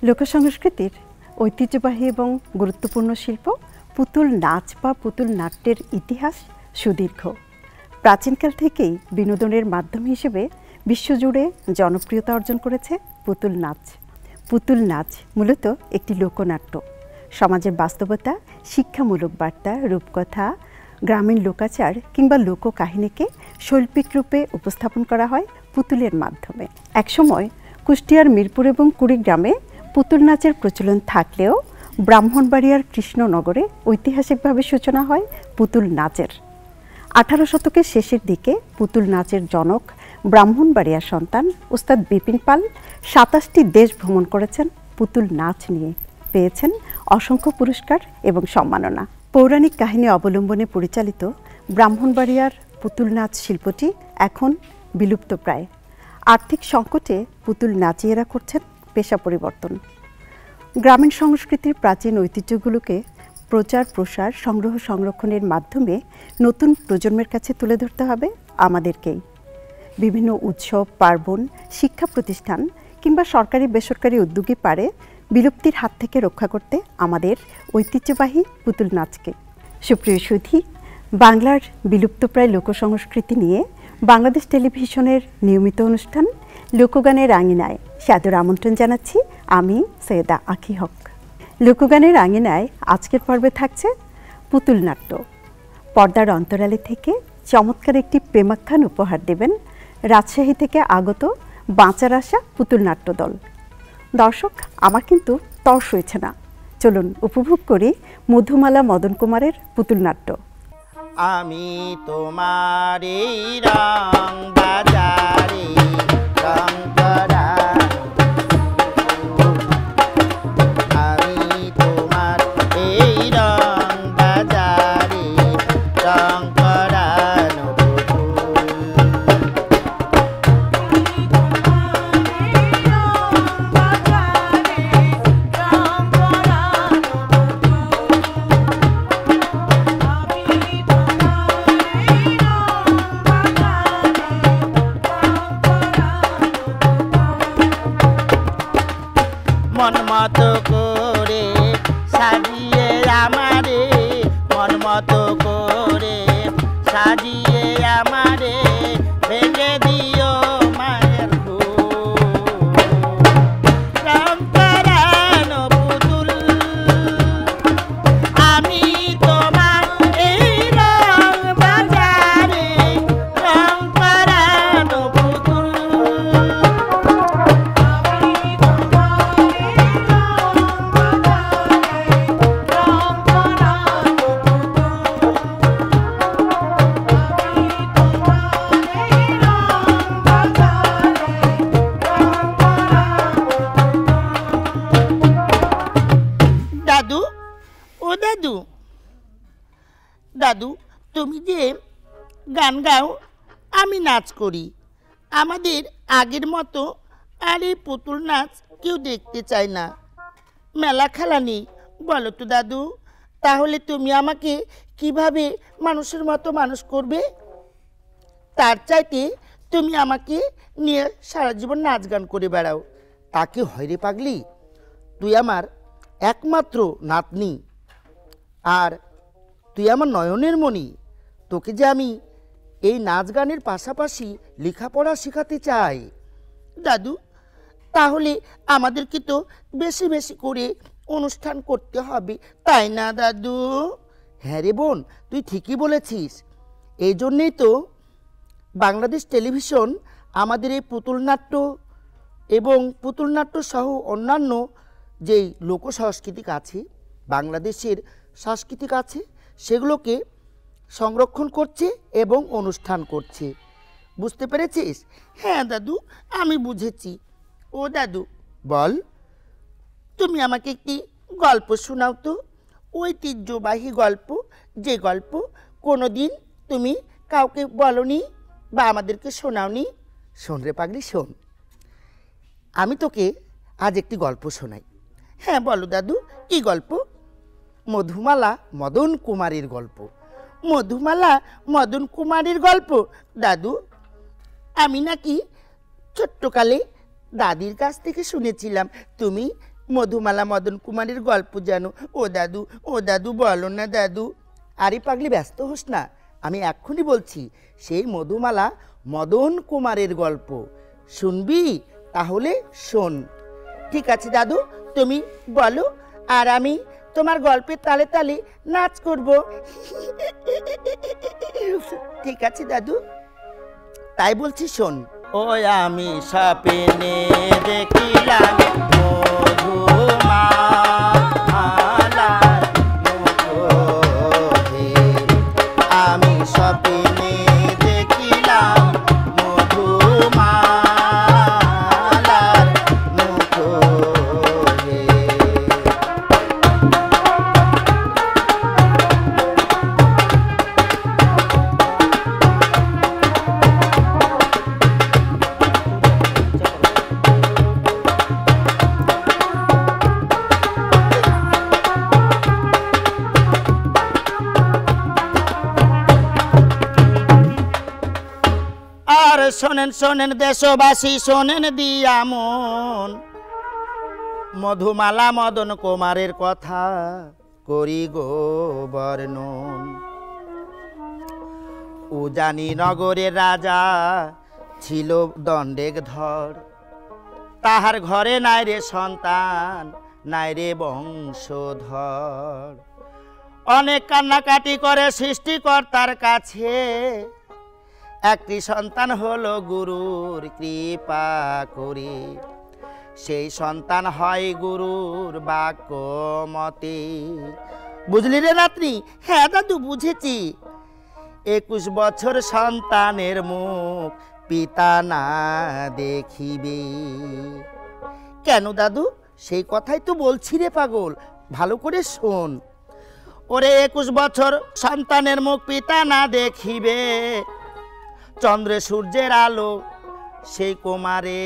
লোকসংস্কৃতির ঐতিহ্যবাহী এবং গুরুত্বপূর্ণ শিল্প পুতুল নাচ বা পুতুল নাট্যের ইতিহাস সুদীর্ঘ। প্রাচীনকাল থেকেই বিনোদনের মাধ্যম হিসেবে বিশ্বজুড়ে জনপ্রিয়তা অর্জন করেছে পুতুল নাচ। পুতুল নাচ মূলত একটি লোকনাট্য। সমাজের বাস্তবতা, শিক্ষামূলক বার্তা, রূপকথা, গ্রামীণ লোকাচার কিংবা লোককাহিনীকে শৈল্পিক রূপে উপস্থাপন করা হয় পুতুলের মাধ্যমে। একসময় কুষ্টিয়ার মিরপুর এবং কুড়িগ্রামে পুতুল নাচের প্রচলন থাকলেও ব্রাহ্মণবাড়িয়ার কৃষ্ণনগরে ঐতিহাসিকভাবে সূচনা হয় পুতুল নাচের। 18 শতকের শেষের দিকে পুতুল নাচের জনক ব্রাহ্মণবাড়িয়ার সন্তান ওস্তাদ বিপিন পাল 27টি দেশ ভ্রমণ করেছেন পুতুল নাচ নিয়ে, পেয়েছেন অসংখ্য পুরস্কার এবং সম্মাননা। পৌরাণিক কাহিনী অবলম্বনে পরিচালিত ব্রাহ্মণবাড়িয়ার পুতুল নাচ শিল্পটি এখন বিলুপ্তপ্রায়। আর্থিক সংকটে পুতুল নাচিয়েরা করছেন পেশা পরিবর্তন। গ্রামীণ সংস্কৃতির প্রাচীন ঐতিহ্যগুলোকে প্রচার প্রসার, সংগ্রহ সংরক্ষণের মাধ্যমে নতুন প্রজন্মের কাছে তুলে ধরতে হবে আমাদেরকেই। বিভিন্ন উৎসব, পার্বণ, শিক্ষা প্রতিষ্ঠান কিংবা সরকারি বেসরকারি উদ্যোগই পারে বিলুপ্তির হাত থেকে রক্ষা করতে আমাদের ঐতিহ্যবাহী পুতুল নাচকে। সুপ্রিয় সুধী, বাংলার বিলুপ্তপ্রায় লোকসংস্কৃতি নিয়ে বাংলাদেশ টেলিভিশনের নিয়মিত অনুষ্ঠান লোকগানের আঙিনায় সাদর আমন্ত্রণ জানাচ্ছি আমি সৈয়দা আঁখি হক। লোকগানের আঙিনায় আজকের পর্বে থাকছে পুতুল নাট্য। পর্দার অন্তরালে থেকে চমৎকার একটি প্রেমাখ্যান উপহার দেবেন রাজশাহী থেকে আগত বাঁচার আশা পুতুল নাট্য দল। দর্শক, আমার কিন্তু তর সইছে না, চলুন উপভোগ করি মধুমালা মদন কুমারের পুতুল নাট্য। আমি তোমার এই রং বাজারে রং করা, আমি তোমার এই রং বাজারে রং করানো মন মতো করে সাজিয়ে আমারে, মন মতো করে সাজিয়ে আমারে ভেঙে দিও মায়ের রং করানো পুতুল, আমি তোমার এই রং বাজারে রং করানো পুতুল। দাদু, ও দাদু, দাদু তুমি যে গান গাও, আমি নাচ করি, আমাদের আগের মতো আর এই পুতুল নাচ কেউ দেখতে চায় না, মেলা খেলা নেই, বলো তো দাদু, তাহলে তুমি আমাকে কিভাবে মানুষের মতো মানুষ করবে? তার চাইতে তুমি আমাকে নিয়ে সারা জীবন নাচ গান করে বেড়াও, তাকে হয় রে পাগলি? তুই আমার একমাত্র নাতনি, আর তুই আমার নয়নের মণি, তোকে যে আমি এই নাচ গানের পাশাপাশি লেখাপড়া শেখাতে চাই। দাদু, তাহলে আমাদেরকে তো বেশি বেশি করে অনুষ্ঠান করতে হবে, তাই না দাদু? হ্যাঁ রে বোন, তুই ঠিকই বলেছিস। এই জন্যেই তো বাংলাদেশ টেলিভিশন আমাদের এই পুতুল নাট্য এবং পুতুল নাট্য সহ অন্যান্য যেই লোক সাংস্কৃতিক আছে, বাংলাদেশের সাংস্কৃতিক আছে, সেগুলোকে সংরক্ষণ করছে এবং অনুষ্ঠান করছে। বুঝতে পেরেছিস? হ্যাঁ দাদু, আমি বুঝেছি। ও দাদু, বল, তুমি আমাকে একটি গল্প শোনাও তো, ঐতিহ্যবাহী গল্প, যে গল্প কোনো দিন তুমি কাউকে বলনি বা আমাদেরকে শোনাওনি। শোন রে পাগলি, শোন, আমি তোকে আজ একটি গল্প শোনাই। হ্যাঁ বলো দাদু, কি গল্প? মধুমালা মদন কুমারের গল্প। মধুমালা মদন কুমারের গল্প? দাদু, আমি নাকি ছোট্টকালে দাদির কাছ থেকে শুনেছিলাম তুমি মধুমালা মদন কুমারের গল্প জানো? ও দাদু বলো না দাদু। আরে পাগলি, ব্যস্ত হোস না, আমি এক্ষুনি বলছি। সেই মধুমালা মদন কুমারের গল্প শুনবি? তাহলে শোন। ঠিক আছে দাদু, তুমি বলো আর আমি তোমার গল্পের তালে তালে নাচ করব। ঠিক আছে দাদু, তাই বলছি শোন। ও আমি স্বপ্নে দেখিলাম মধুমালার মুখে, আমি স্বপ্নে দেখিলাম মধুমালার মুখে। আর শোনেন শোনেন দেশবাসী, শোনেন দিয়া মন, মধুমালা মদন কুমারের কথা করি গো বর্ণন। উজানি নগরের রাজা ছিল দণ্ডেকধর, তাহার ঘরে নাই রে সন্তান, নাই রে বংশধর। অনেক কান্নাকাটি করে সৃষ্টিকর্তার কাছে, একটি সন্তান হলো গুরুর কৃপা করে। সেই সন্তান হয় গুরুর বাক্য মতে। বুঝলি রে নাতনি? হ্যাঁ দাদু, বুঝেছি। 21 বছর সন্তানের মুখ পিতা না দেখিবে। কেন দাদু? সেই কথাই তো বলছি রে পাগল, ভালো করে শোন। ওরে 21 বছর সন্তানের মুখ পিতা না দেখিবে, চন্দ্রে সূর্যের আলো সেই কুমারে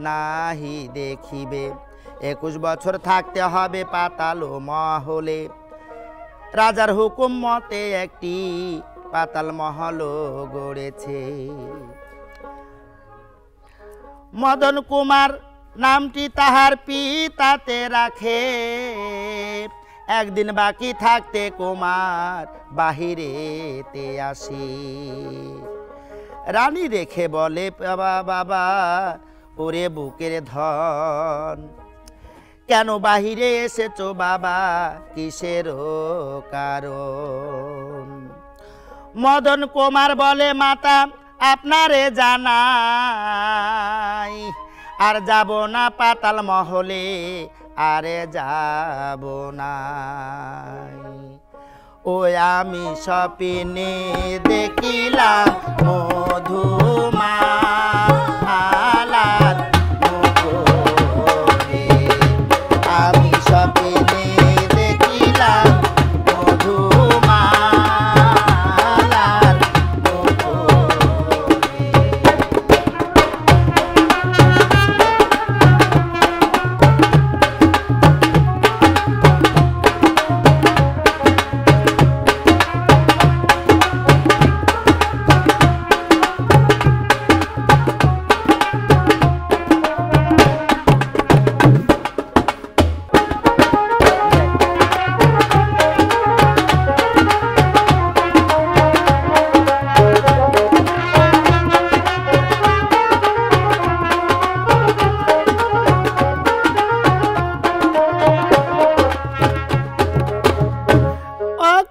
নাহি দেখিবে। 21 বছর থাকতে হবে পাতাল মহলে, রাজার হুকুম মতে একটি পাতাল মহল গড়েছে। মদন কুমার নামটি তাহার পিতাতে রাখে, একদিন বাকি থাকতে কুমার বাহিরেতে আসে। রানী রেখে বলে, বাবা বাবা ওরে বুকের ধন, কেন বাহিরে এসেছো বাবা, কিসের কারণ? মদন কুমার বলে, মাতা আপনারে জানাই, আর যাব না পাতাল মহলে, আরে যাব না। ও আমি স্বপ্নে দেখিলাম মধুমালার মুখে, আমি স্বপ্নে দেখিলাম মধুমালার মুখে।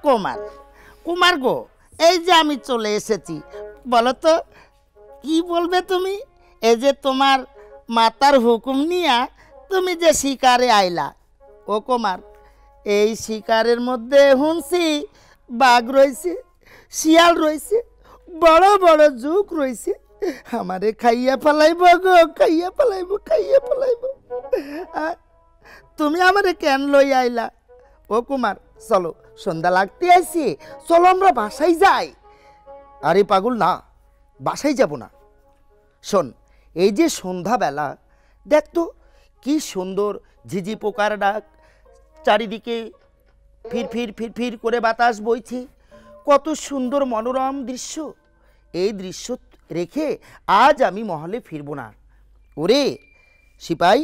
কুমার কুমার গো, এই যে আমি চলে এসেছি, বলো তো কি বলবে তুমি? এই যে তোমার মাতার হুকুম নিয়া তুমি যে শিকারে আইলা, ও কুমার, এই শিকারের মধ্যে হুঁসি বাঘ রয়েছে, শিয়াল রয়েছে, বড় বড় জুক রয়েছে, আমারে খাইয়া ফেলাইব গো, খাইয়া ফেলাইব, খাইয়া ফেলাইব। তুমি আমারে কেন লই আইলা? ও কুমার, চলো, সন্ধ্যা লাগতে আসি, চলো আমরা বাসায় যাই। আরে পাগল, না, বাসায় যাব না। শোন, এই যে সন্ধ্যাবেলা, দেখ তো কি সুন্দর ঝিঝি পোকার ডাক, চারিদিকে ফিরফির ফিরফির করে বাতাস বইছে, কত সুন্দর মনোরম দৃশ্য। এই দৃশ্য রেখে আজ আমি মহলে ফিরব না। ওরে সিপাই,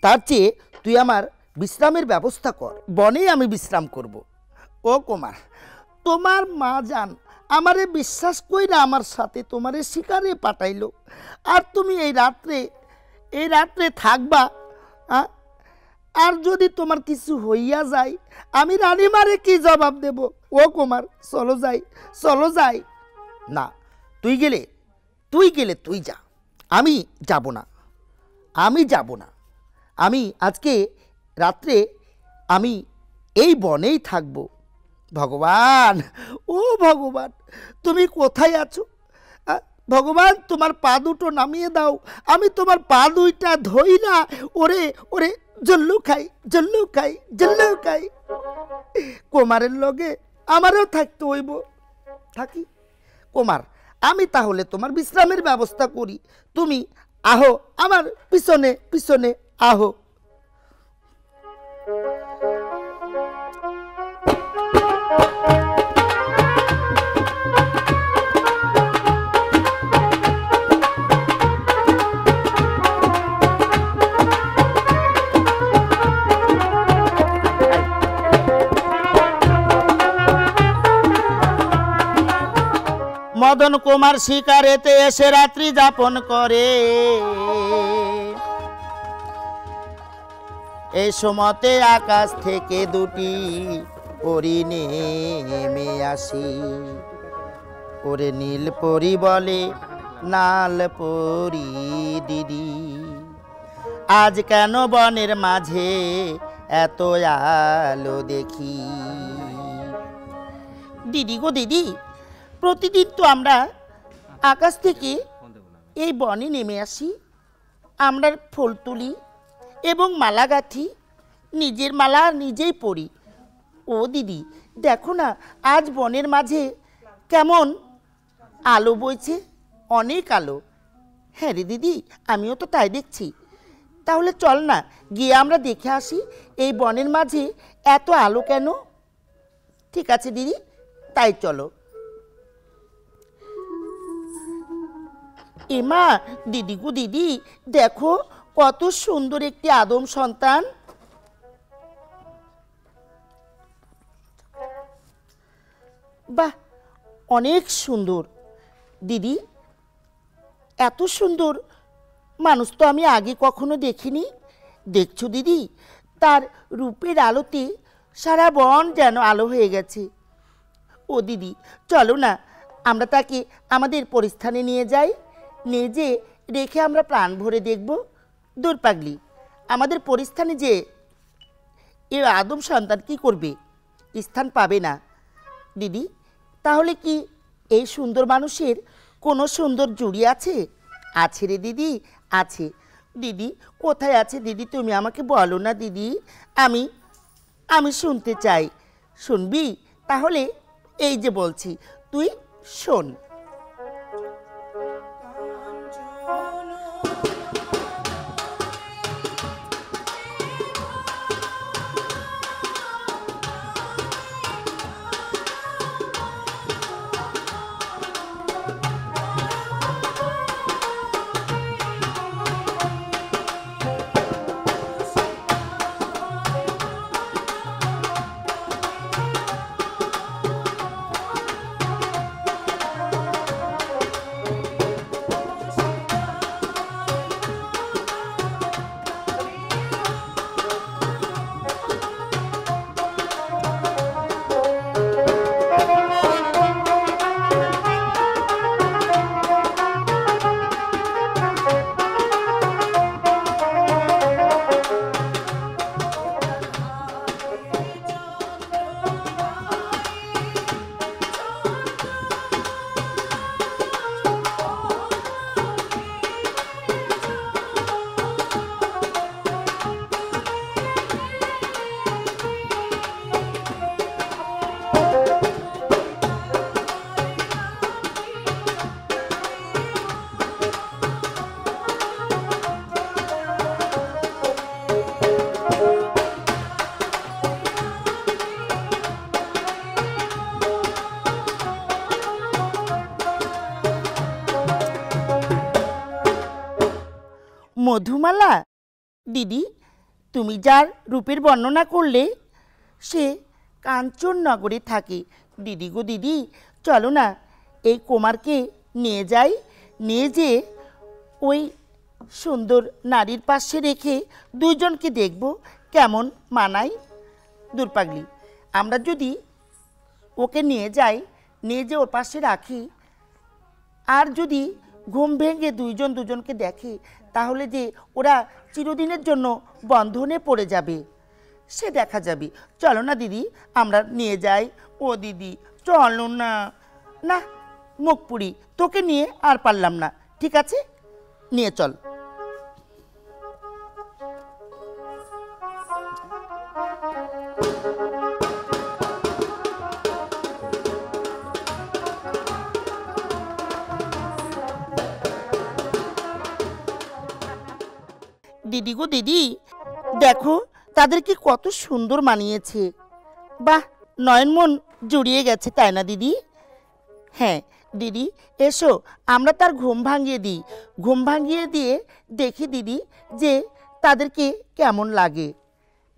তার চেয়ে তুই আমার বিশ্রামের ব্যবস্থা কর, বনেই আমি বিশ্রাম করব। ও কুমার, তোমার মা জান আমারে বিশ্বাস কইরা আমার সাথে তোমারে শিকারে পাঠাইলো, আর তুমি এই রাত্রে থাকবা? আর যদি তোমার কিছু হইয়া যায় আমি রানীমারে কি জবাব দেব? ও কুমার, চলো যাই। না, তুই গেলে তুই যা, আমি যাব না। আমি আজকে রাত্রে আমি এই বনেই থাকব। ভগবান, ও ভগবান, তুমি কোথায় আছো? ভগবান, তোমার পা দুটো নামিয়ে দাও, আমি তোমার পা দুইটা ধই না। ওরে ওরে, জল্লু খাই। কুমারের লগে আমারও থাকতে হইব। থাকি কুমার, আমি তাহলে তোমার বিশ্রামের ব্যবস্থা করি, তুমি আহো আমার পিছনে আহো। মদন কুমার শিকারেতে এসে রাত্রি যাপন করে, এই সময়তে আকাশ থেকে দুটি পরি নেমে আসি। ওরে নীল পরি বলে, নাল পরি দিদি, আজ কেন বনের মাঝে এত আলো দেখি? দিদি গো দিদি, প্রতিদিন তো আমরা আকাশ থেকে এই বনে নেমে আসি, আমরা ফুল তুলি এবং মালা গাঁথি, নিজের মালা নিজেই পরি। ও দিদি, দেখো না আজ বনের মাঝে কেমন আলো বইছে, অনেক আলো। হ্যাঁ রে দিদি, আমিও তো তাই দেখছি। তাহলে চল না গিয়ে আমরা দেখে আসি এই বনের মাঝে এত আলো কেন। ঠিক আছে দিদি, তাই চলো। এমা, দিদি গো দিদি, দেখো কত সুন্দর একটি আদম সন্তান। বাহ, অনেক সুন্দর দিদি, এত সুন্দর মানুষ তো আমি আগে কখনো দেখিনি। দেখছো দিদি, তার রূপের আলোতে সারা বন যেন আলো হয়ে গেছে। ও দিদি, চলো না আমরা তাকে আমাদের পরিস্থানে নিয়ে যাই, নিয়ে যে রেখে আমরা প্রাণ ভরে দেখব। দূর পাগলি, আমাদের পরিস্থানে যে এ আদম সন্তান কি করবে? স্থান পাবে না। দিদি, তাহলে কি এই সুন্দর মানুষের কোনো সুন্দর জুড়ি আছে? আছে রে দিদি, আছে। দিদি কোথায় আছে দিদি, তুমি আমাকে বলো না দিদি, আমি শুনতে চাই। শুনবি? তাহলে এই যে বলছি, তুই শোন। মধুমালা, দিদি তুমি যার রূপের বর্ণনা করলে সে কাঞ্চননগরে থাকে। দিদি গো দিদি, চলো না এই কুমারকে নিয়ে যাই, নিয়ে যেয়ে ওই সুন্দর নারীর পাশে রেখে দুইজনকে দেখব কেমন মানায়। দূরপাগলি, আমরা যদি ওকে নিয়ে যাই, নিয়ে যে ওর পাশে রাখি, আর যদি ঘুম ভেঙে দুইজন দুজনকে দেখে, তাহলে যে ওরা চিরদিনের জন্য বন্ধনে পড়ে যাবে, সে দেখা যাবে। চলো না দিদি, আমরা নিয়ে যাই। ও দিদি চলো না। না মুখ পুরি, তোকে নিয়ে আর পারলাম না। ঠিক আছে, নিয়ে চল। দিদি গো দিদি, দেখো তাদেরকে কত সুন্দর মানিয়েছে। বাহ, নয়ন মন জুড়িয়ে গেছে, তাই না দিদি? হ্যাঁ দিদি, এসো আমরা তার ঘুম ভাঙিয়ে দিই। ঘুম ভাঙিয়ে দিয়ে দেখি দিদি যে তাদেরকে কেমন লাগে।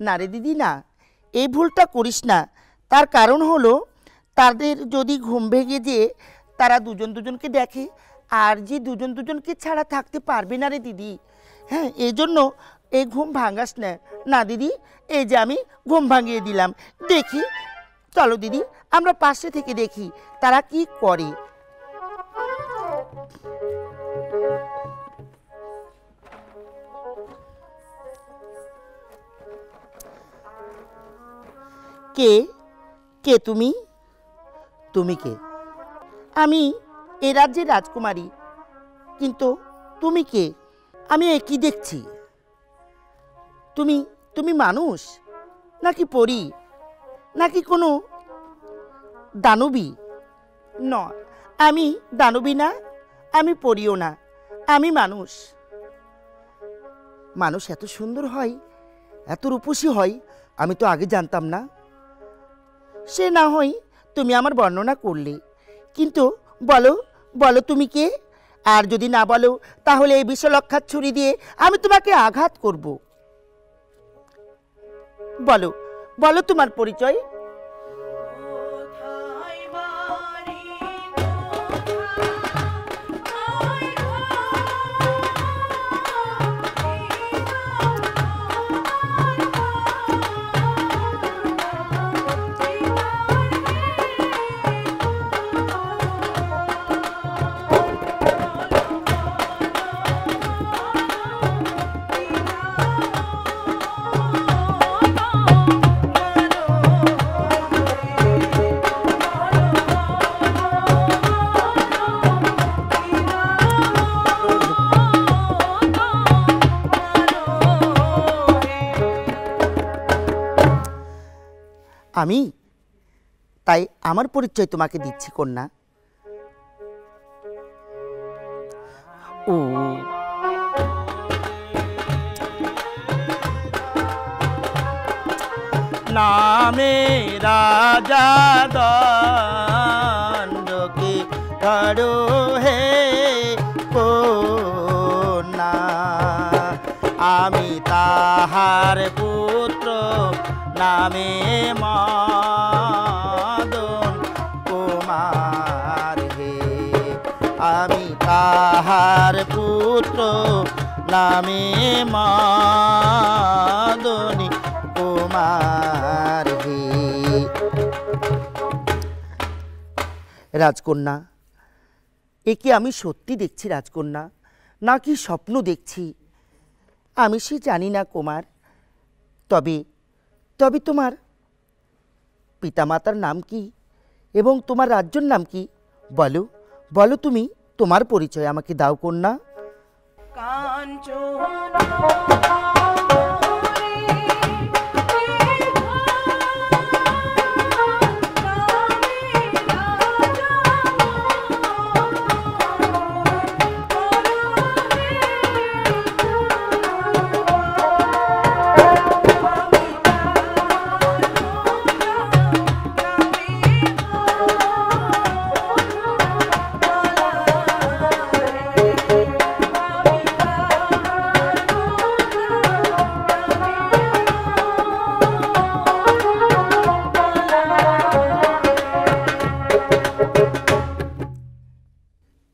না রে দিদি না, এই ভুলটা করিস না। তার কারণ হলো, তাদের যদি ঘুম ভেঙে দিয়ে তারা দুজন দুজনকে দেখে, আর যে দুজন দুজনকে ছাড়া থাকতে পারবে না রে দিদি। হ্যাঁ, এই জন্য এই ঘুম ভাঙাস না। না দিদি, এই যে আমি ঘুম ভাঙিয়ে দিলাম। দেখি, চলো দিদি আমরা পাশে থেকে দেখি তারা কি করে। কে কে তুমি? তুমি কে? আমি এ রাজ্যের রাজকুমারী, কিন্তু তুমি কে? আমি একই দেখছি। তুমি তুমি মানুষ নাকি পরী, নাকি কোনো দানবী? নয়, আমি দানবী না, আমি পরীও না, আমি মানুষ। মানুষ এত সুন্দর হয়, এত রূপসী হয়, আমি তো আগে জানতাম না। সে না হয় তুমি আমার বর্ণনা করলে, কিন্তু বলো বলো তুমি কে? আর যদি না বলো, তাহলে এই বিষলক্ষার ছুরি দিয়ে আমি তোমাকে আঘাত করব। বলো বলো তোমার পরিচয়। আমি তাই আমার পরিচয় তোমাকে দিচ্ছি কন্যা। ও নামে রাজা দণ্ডকে ধরো হে কন্যা, আমি তাহার পুত্র নামে মদন কুমার হে। আমি তাহার পুত্র নামে মদনী কুমার হে। রাজকন্যা, এ কি আমি সত্যি দেখছি রাজকন্যা, নাকি স্বপ্ন দেখছি? আমি সে জানি না কুমার। তবে তবে তোমার পিতামাতার নাম কি এবং তোমার রাজ্যের নাম কি? বলো বলো, তুমি তোমার পরিচয় আমাকে দাও কন্যা।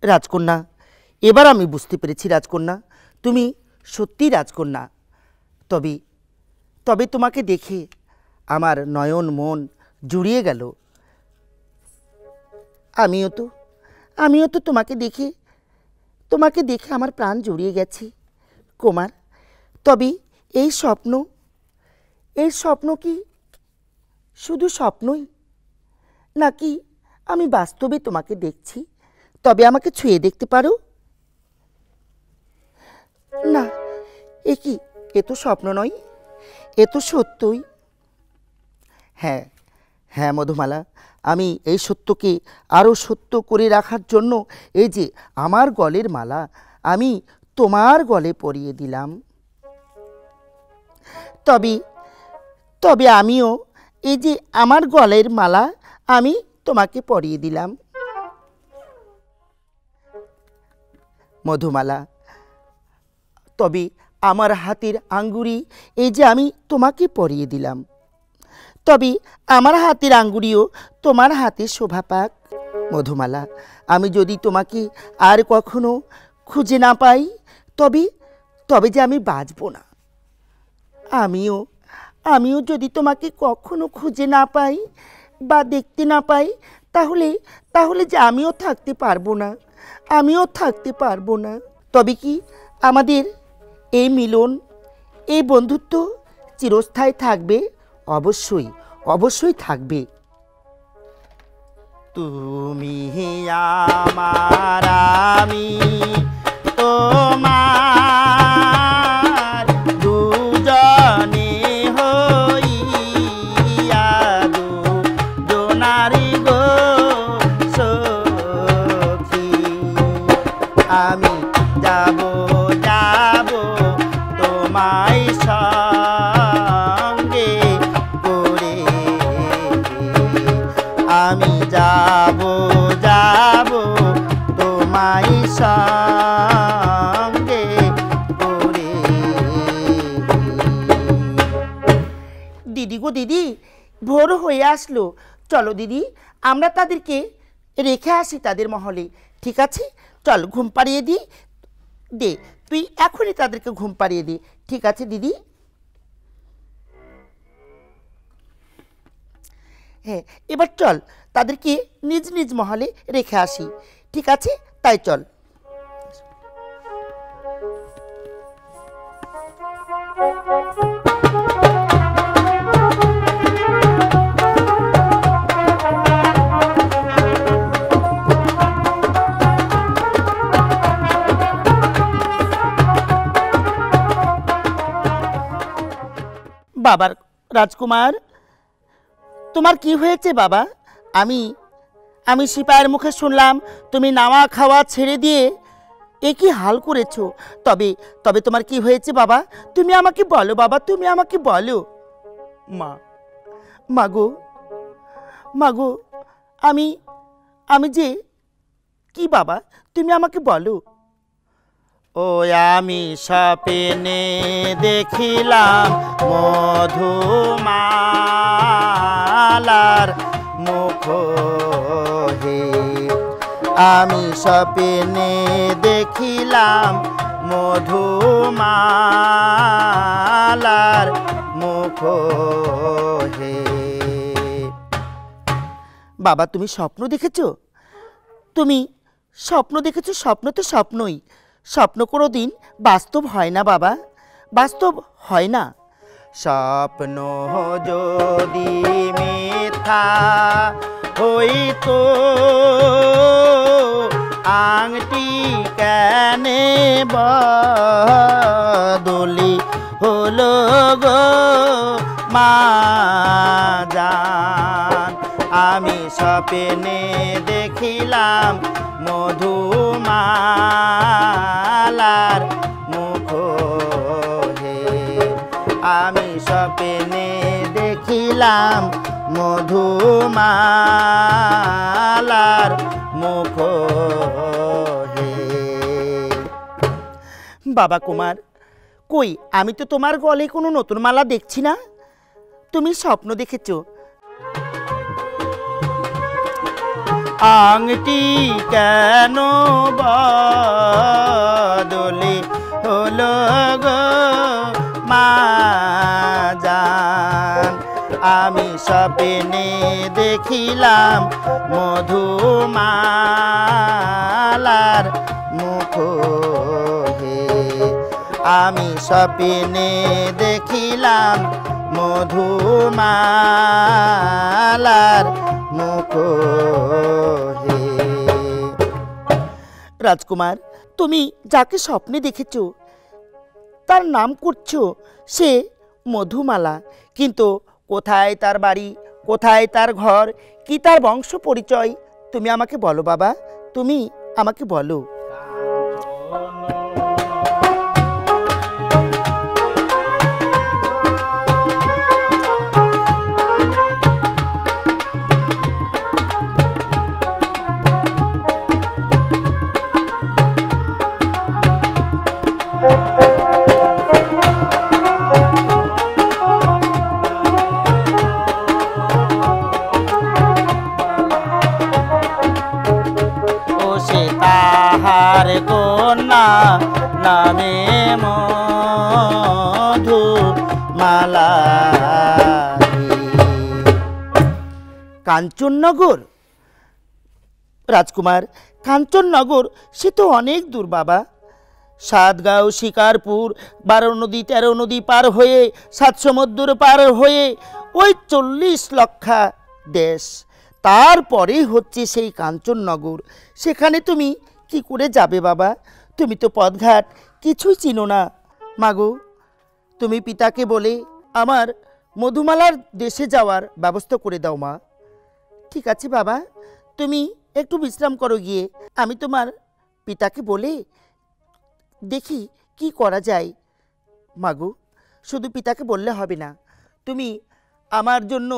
রাজকন্যা, এবার আমি বুঝতে পেরেছি রাজকন্যা, তুমি সত্যি রাজকন্যা। তবে তবে তোমাকে দেখে আমার নয়ন মন জুড়িয়ে গেল। আমিও তো তোমাকে দেখে আমার প্রাণ জুড়িয়ে গেছে কুমার। তবে এই স্বপ্ন কি শুধু স্বপ্নই, নাকি আমি বাস্তবে তোমাকে দেখছি? তবে আমাকে ছুঁয়ে দেখতে পারো? না, এ তো স্বপ্ন নয়, এ তো সত্যই। হ্যাঁ হ্যাঁ মধুমালা, আমি এই সত্যকে আরও সত্য করে রাখার জন্য এই যে আমার গলের মালা আমি তোমার গলে পরিয়ে দিলাম। তবে আমিও এই যে আমার গলের মালা আমি তোমাকে পরিয়ে দিলাম। মধুমালা, তবে আমার হাতের আঙ্গুরি এই যে আমি তোমাকে পরিয়ে দিলাম। তবে আমার হাতের আঙ্গুরিও তোমার হাতে শোভা পাক। মধুমালা, আমি যদি তোমাকে আর কখনো খুঁজে না পাই তবে যে আমি বাঁচব না। আমিও যদি তোমাকে কখনো খুঁজে না পাই বা দেখতে না পাই, তাহলে যে আমিও থাকতে পারবো না। তবে কি আমাদের এই মিলন, এই বন্ধুত্ব চিরস্থায়ী থাকবে? অবশ্যই থাকবে। তুমি আমার, আমি তোমার, দুজনে হইয়া দুজনারি গো সখী। আমি যাব তোমায় সঙ্গে করে, আমি যাব তোমায় সঙ্গে করে। দিদি গো দিদি, ভোর হয়ে আসলো, চলো দিদি আমরা তাদেরকে রেখে আসি তাদের মহলে। ঠিক আছে, চল ঘুম পাড়িয়ে দিই। তুই এখনই তাদেরকে ঘুম পাড়িয়ে দে। ঠিক আছে দিদি? হ্যাঁ, এবার চল তাদেরকে নিজ নিজ মহলে রেখে আসি। ঠিক আছে, তাই চল। বাবার রাজকুমার, তোমার কি হয়েছে বাবা? আমি সিপাহের মুখে শুনলাম তুমি নাওয়া খাওয়া ছেড়ে দিয়ে এ কি হাল করেছো। তবে তোমার কি হয়েছে বাবা? তুমি আমাকে বলো বাবা, তুমি আমাকে বলো। মাগো, আমি যে কি বাবা, তুমি আমাকে বলো। ও আমি স্বপ্নে দেখিলাম মধুমালার মুখ হে, আমি স্বপ্নে দেখিলাম মধুমালার মুখ হে। বাবা, তুমি স্বপ্ন দেখেছো? তুমি স্বপ্ন দেখেছো? স্বপ্ন তো স্বপ্নই, স্বপ্ন কোনো দিন বাস্তব হয় না বাবা, বাস্তব হয় না। স্বপ্ন যদি মিথ্যা হইতো আংটি কেনে বদলি হলো গো মা জান। আমি স্বপ্নে দেখিলাম মধুমালার মুখ হে, আমি স্বপ্নে দেখিলাম মধুমালার মুখ হে। বাবা কুমার, কই আমি তো তোমার গলে কোনো নতুন মালা দেখছি না। তুমি স্বপ্ন দেখেছো? আংটি কেন বদলে হলো গো মা জান। আমি স্বপ্নে দেখিলাম মধুমালার মুখ হে, আমি স্বপ্নে দেখিলাম মধুমালার মুখ হে। রাজকুমার, তুমি যাকে স্বপ্নে দেখেছ তার নাম করছো সে মধুমালা, কিন্তু কোথায় তার বাড়ি, কোথায় তার ঘর, কি তার বংশ পরিচয়, তুমি আমাকে বলো বাবা, তুমি আমাকে বলো। তাহার কন্যা নামে মধুমালা। কাঞ্চননগর? রাজকুমার, কাঞ্চননগর সে তো অনেক দূর বাবা। সাতগাঁও, শিকারপুর, 12 নদী 13 নদী পার হয়ে, 7 সমুদ্র পার হয়ে ওই 40 লক্ষা দেশ, তারপরে হচ্ছে সেই কাঞ্চননগর। সেখানে তুমি কি করে যাবে বাবা? তুমি তো পথঘাট কিছুই চিনো না। মাগো, তুমি পিতাকে বলে আমার মধুমালার দেশে যাওয়ার ব্যবস্থা করে দাও মা। ঠিক আছে বাবা, তুমি একটু বিশ্রাম করো গিয়ে, আমি তোমার পিতাকে বলে দেখি কি করা যায়। মাগো, শুধু পিতাকে বললে হবে না, তুমি আমার জন্য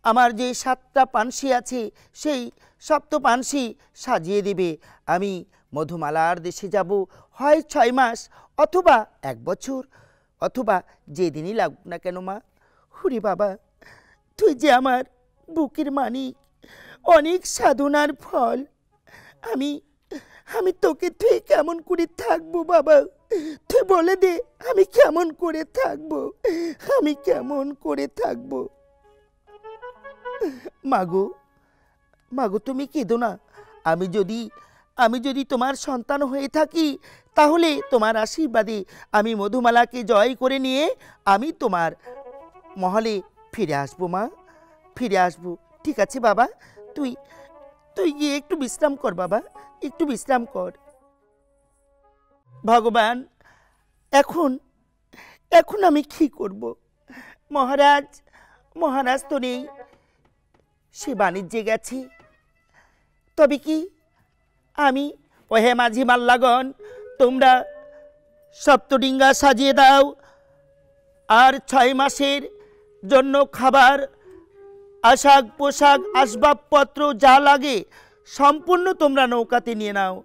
আমার যে 7টা পানসি আছে সেই 7 পানসি সাজিয়ে দেবে। আমি মধুমালার দেশে যাব, হয় 6 মাস অথবা 1 বছর, অথবা যেদিনই লাগুক না কেন মা। হুরি বাবা, তুই যে আমার বুকের মানিক, অনেক সাধনার ফল। আমি তোকে তুই কেমন করে থাকবো বাবা? তুই বলে দে, আমি কেমন করে থাকবো, আমি কেমন করে থাকবো? মাগো, মাগো তুমি কেঁদো না। আমি যদি তোমার সন্তান হয়ে থাকি, তাহলে তোমার আশীর্বাদে আমি মধুমালাকে জয় করে নিয়ে আমি তোমার মহলে ফিরে আসবো মা, ফিরে আসবো। ঠিক আছে বাবা, তুই গিয়ে একটু বিশ্রাম কর বাবা, একটু বিশ্রাম কর। ভগবান, এখন আমি কি করব? মহারাজ তো নেই, সে বাণিজ্যে গেছে। তবে কি আমি, ওহে মাঝি মাল্লাগণ, তোমরা সপ্তডিঙ্গা সাজিয়ে দাও, আর 6 মাসের জন্য খাবার, আশাক, পোশাক, আসবাবপত্র যা লাগে সম্পূর্ণ তোমরা নৌকাতে নিয়ে নাও।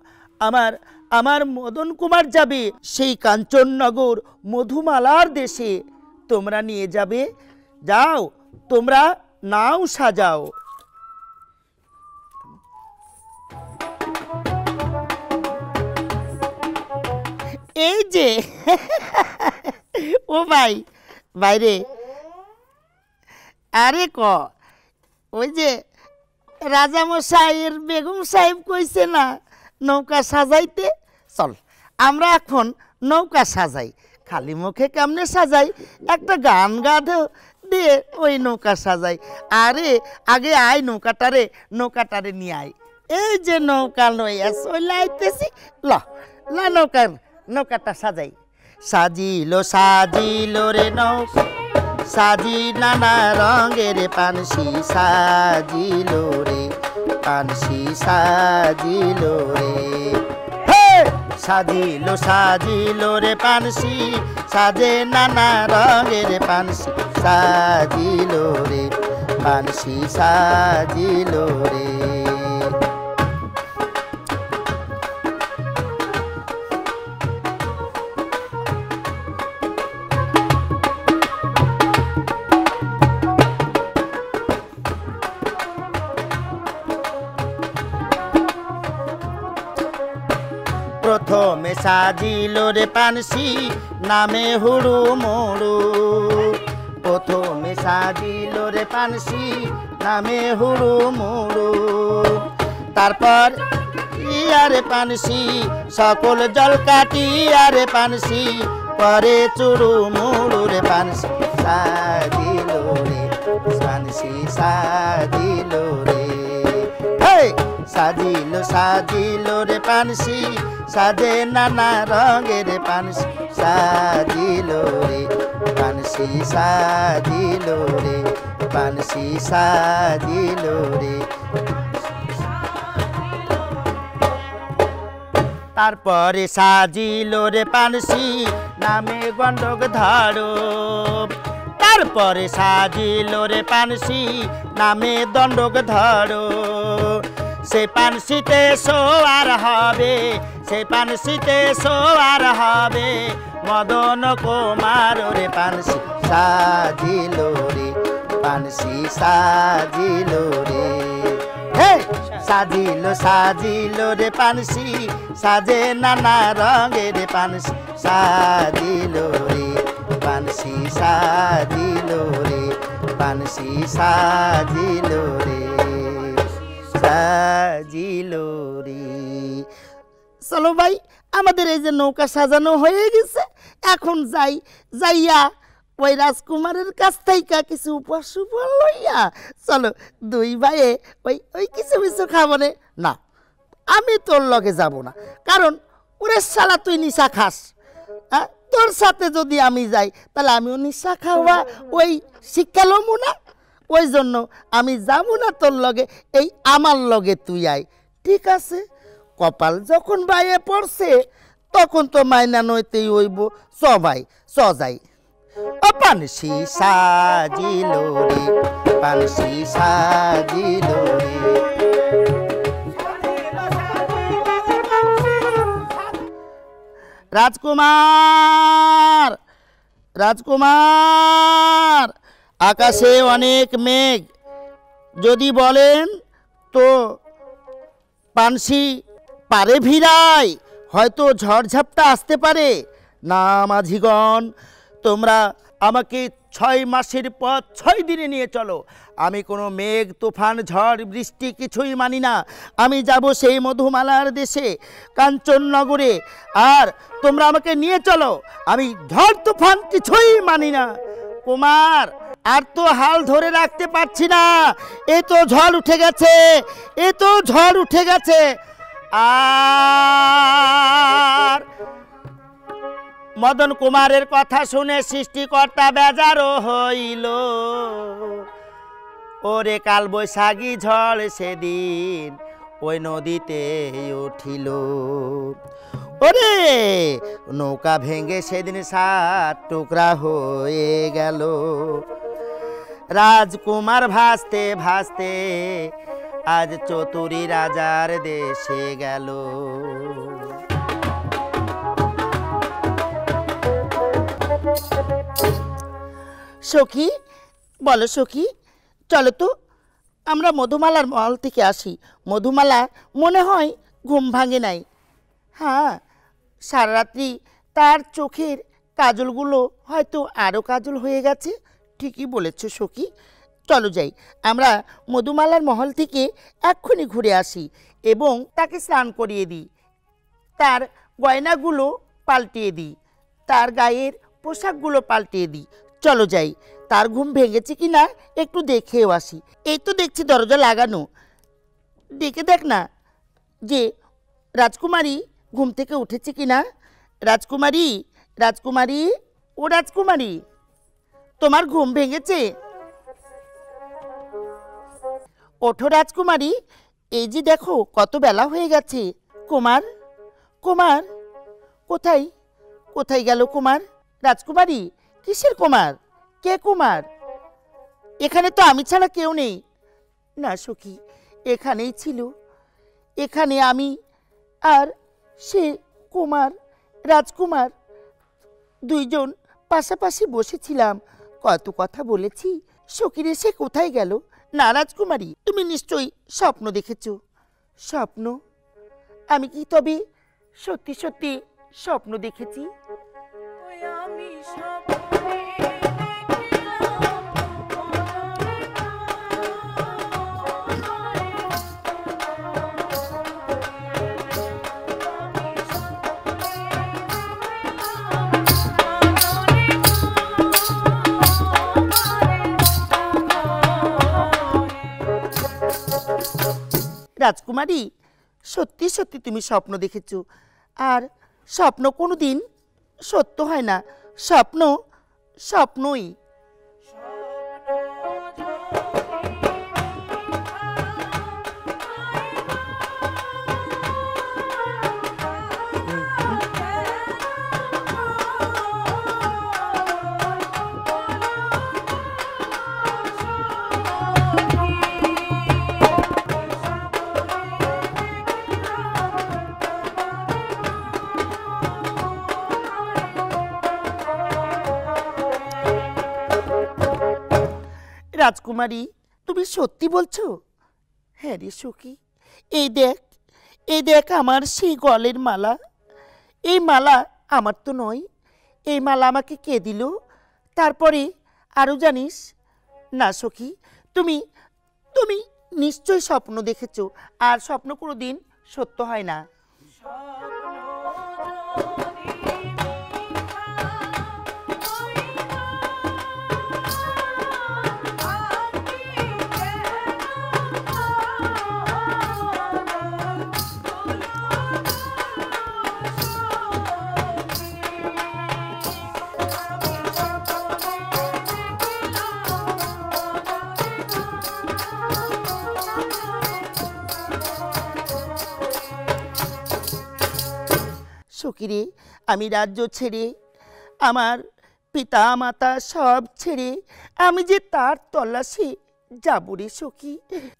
আমার মদন কুমার যাবে সেই কাঞ্চননগর মধুমালার দেশে, তোমরা নিয়ে যাবে। যাও, তোমরা নাও সাজাও। এই যে ও ভাই, বাইরে, আরে ওই যে রাজামশাইয়ের বেগম সাহেব কইছে না নৌকা সাজাইতে, চল আমরা এখন নৌকা সাজাই। খালি মুখে কেমনে সাজাই, একটা গান গাধো দিয়ে ওই নৌকা সাজাই। আরে আগে আয়, নৌকাটারে নিয়ে আয়। এই যে নৌকা লইয়া চলে আইতেছি, ল নৌকাটা সাজাই। সাজিল রে নৌকা, সাজি নানা রঙের পানসি, সাজিল রে পানসি, সাজিল রে। সাজিল রে পানসি, সাজে নানা রঙের পানসি, সাজিল রে পানসি, সাজিল রে। প্রথমে সাজিল রে পানসি নামে হুড়ু মুড়ু প্রথমে সাজিল রে পানসি নামে হুড়ু মুড়ু তারপর ইয়ারে পানসি সকল জল কাটিয়ারে পানসি পরে চুড়ু মুড়ু রে পানসি সাজিল রে পানসি সাজিল রে সাজিল সাজিল রে পানসি সাজে নানা রঙের পানসি সাজিল রে পানসি সাজিল রে পানসি সাজিল রে তারপরে সাজিল রে পানসি নামে গন্ডক ধরো তারপরে সাজিল রে পানসি নামে দণ্ডক ধরো সে পানসিতে সোয়ার হবে সে পানসিতে সোয়ার হবে মদন কুমার রে পানসি সাজিল রে পানসি সাজিল রে সাজিল সাজিল রে পানসি সাজে নানা রঙের পানসি সাজিল রে পানসি সাজিল রে পানসি সাজিল রে সাজিল রে চলো ভাই আমাদের এই যে নৌকা সাজানো হয়ে গেছে এখন যাইয়া ওই রাজকুমারের কাছ থেকে কিছু উপহার লইয়া চলো দুই ভাইয়ে ওই কিছু কিছু খাবো না আমি তোর লগে যাব না কারণ ওরে শালা তুই নিশা খাস তোর সাথে যদি আমি যাই তাহলে আমিও নিশা খাওয়া ওই শিক্ষা লমু না ওই জন্য আমি যাব না তোর লগে এই আমার লগে তুই আয় ঠিক আছে কপাল যখন বাইয়ে পড়ছে তখন তো মাইনা নইতেই হইব সবাই সজাই পানসি সাজিল রে পানসি সাজিল রে রাজকুমার রাজকুমার আকাশে অনেক মেঘ যদি বলেন তো পানসি পারে ভিড়ায় হয়তো ঝড়ঝাপটা আসতে পারে না মাঝিগণ তোমরা আমাকে 6 মাসের পথ 6 দিনে নিয়ে চলো আমি কোনো মেঘ তুফান ঝড় বৃষ্টি কিছুই মানি না আমি যাব সেই মধুমালার দেশে কাঞ্চননগরে আর তোমরা আমাকে নিয়ে চলো আমি ঝড় তুফান কিছুই মানি না কুমার আর তো হাল ধরে রাখতে পারছি না এ তো ঝড় উঠে গেছে এ তো ঝড় উঠে গেছে আর মদন কুমারের কথা শুনে সৃষ্টিকর্তা বেজারও হইল ওরে কাল বৈশাখী ঝড় সেদিন ওই নদীতে উঠিল ওরে নৌকা ভেঙে সেদিন 7 টুকরা হয়ে গেল রাজকুমার ভাসতে ভাসতে আজ চতুরী রাজার দেশে গেল সখী বলো সখী চলো তো আমরা মধুমালার মহল থেকে আসি মধুমালা মনে হয় ঘুম ভাঙে নাই হ্যাঁ সারা রাত্রি তার চোখের কাজলগুলো হয়তো আরও কাজল হয়ে গেছে ঠিকই বলেছ সখী চলো যাই আমরা মধুমালার মহল থেকে এক্ষুনি ঘুরে আসি এবং তাকে স্নান করিয়ে দিই তার গয়নাগুলো পাল্টিয়ে দিই তার গায়ের পোশাকগুলো পাল্টিয়ে দিই চলো যাই তার ঘুম ভেঙেছে কি না একটু দেখেও আসি এই তো দেখছি দরজা লাগানো ডেকে দেখ না যে রাজকুমারী ঘুম থেকে উঠেছে কি না রাজকুমারী রাজকুমারী ও রাজকুমারী তোমার ঘুম ভেঙেছে ওঠো রাজকুমারী এই যে দেখো কত বেলা হয়ে গেছে কুমার কুমার কোথায় কোথায় গেল কুমার রাজকুমারী কিসের কুমার কে কুমার এখানে তো আমি ছাড়া কেউ নেই না সখী এখানেই ছিল এখানে আমি আর সে কুমার রাজকুমার দুইজন পাশাপাশি বসেছিলাম কত কথা বলেছি সখী রে সে কোথায় গেল না রাজকুমারী তুমি নিশ্চয়ই স্বপ্ন দেখেছ স্বপ্ন আমি কি তবে সত্যি সত্যি স্বপ্ন দেখেছি। রাজকুমারী, সত্যি সত্যি তুমি স্বপ্ন দেখেছো, আর স্বপ্ন কোনোদিন সত্য হয় না। স্বপ্ন স্বপ্নই। রাজকুমারী, তুমি সত্যি বলছো? হ্যাঁ রে সখী, এই দেখ আমার সেই গলের মালা। এই মালা আমার তো নয়, এই মালা আমাকে কে দিল? তারপরে আরও জানিস না সখী, তুমি তুমি নিশ্চয় স্বপ্ন দেখেছো, আর স্বপ্ন কোনোদিন সত্য হয় না। সখীরে, আমি রাজ্য ছেড়ে, আমার পিতা মাতা সব ছেড়ে আমি যে তার তল্লাশি যাব রে সখী।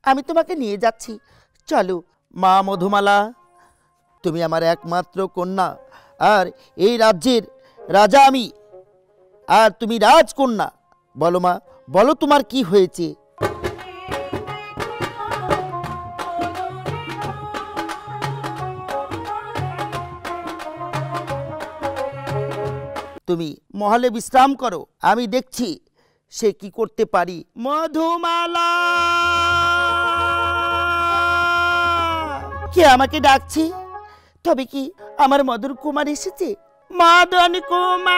আমি তোমাকে নিয়ে যাচ্ছি, চলো। মা মধুমালা, তুমি আমার একমাত্র কন্যা, আর এই রাজ্যের রাজা আমি, আর তুমি রাজকন্যা। বলো মা, বলো তোমার কি হয়েছে? তুমি মহলে বিশ্রাম করো, আমি দেখছি সে কি করতে পারি। মধুমালা, কে আমাকে ডাকছে? তবে কি আমার মদন কুমার এসেছে? মদন কুমার,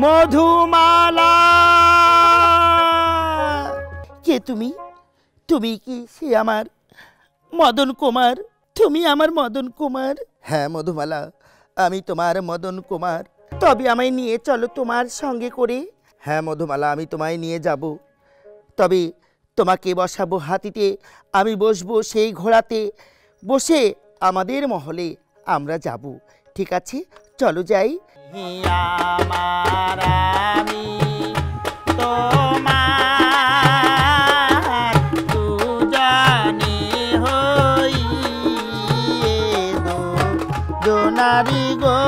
মধুমালা, কে তুমি? তুমি কি সে আমার মদন কুমার? তুমি আমার মদন কুমার? হ্যাঁ মধুমালা, আমি তোমার মদন কুমার। তবে আমায় নিয়ে চলো তোমার সঙ্গে করে। হ্যাঁ মধুমালা, আমি তোমায় নিয়ে যাব, তবে তোমাকে বসাবো হাতিতে, আমি বসবো সেই ঘোড়াতে, বসে আমাদের মহলে আমরা যাব। ঠিক আছে, চলো যাই। আমার আমি তোমার দুজনে হই নারী গো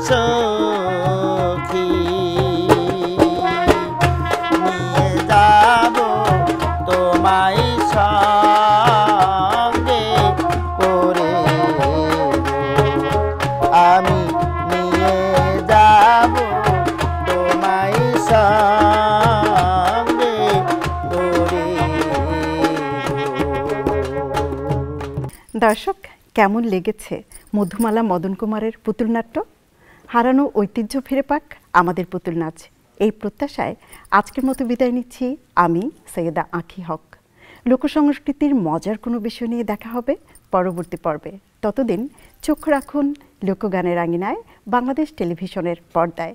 সখী, নিয়ে যাব তোমায় সঙ্গে করে, আমি নিয়ে যাব তোমায় সঙ্গে করে। দর্শক, কেমন লেগেছে মধুমালা মদন কুমারের পুতুল নাট্য? হারানো ঐতিহ্য ফিরে পাক আমাদের পুতুল নাচ, এই প্রত্যাশায় আজকের মতো বিদায় নিচ্ছি আমি সৈয়দা আঁখি হক। লোকসংস্কৃতির মজার কোনো বিষয় নিয়ে দেখা হবে পরবর্তী পর্বে। ততদিন চোখ রাখুন লোকগানের আঙিনায়, বাংলাদেশ টেলিভিশনের পর্দায়।